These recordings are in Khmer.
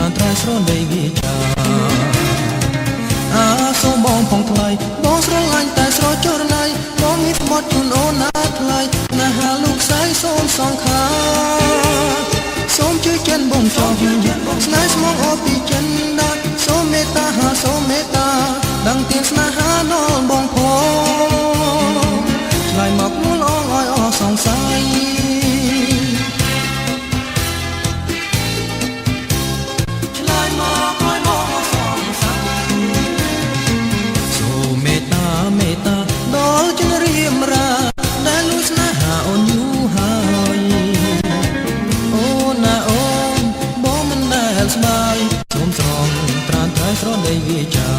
នត្រៃស្រនដីវាចាអាសូមបងផងថ្លៃបងស្រឡាញ់តែស្រចរណៃបងមានស្មត់ជូនអូនណាថ្លៃណាហាលោកស្រីសូមសងខាសូមជួយចិនបងចង់ស្នេហ៍ស្មងអពីចិនណាសូមមេត្តាហាសូមមេត្តាដឹងទៀងស្នេហាដល់បងផងឆ្លៃមកនួលអងឲ្យអសង្ស័យឆ្លៃមកឲ្យបងអសង្ស័យសូមមេត្តាមេត្តាដល់ចិនរៀមរាដែលលួចស្នេហាអូនយូរហើយអូនណាអូនបងមិនដែលស្បាយសូមស្រងត្រានត្រៃស្រដីវាចា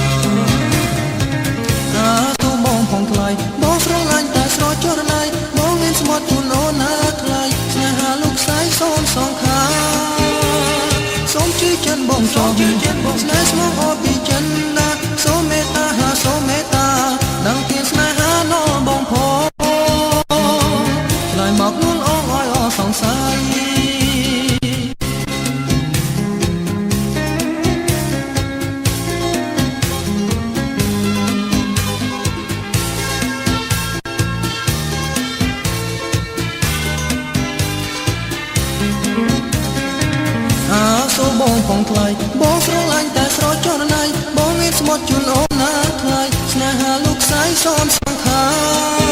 ទូបងផងថ្លៃបងស្រឡាញ់តែស្រចរណៃបងមានស្មត់ជូនអូនណាថ្លៃស្នេហាលោកស្រីសូមសងខាសូមជួយចិនបងចង់ស្នេហ៍ស្មងអពីចិនណាសូមមេត្តាហាសូមមេត្តាដឹងទៀងស្នេហាដល់បងផងឆ្លើយមកនួនអងឲ្យអសង្ស័យសូមបងផងថ្លៃបងស្រឡាញ់តែស្រចរណៃបងមានស្មត់ជូនអូនណាថ្លៃស្នេហាលោកស្រីសូមសង្ខា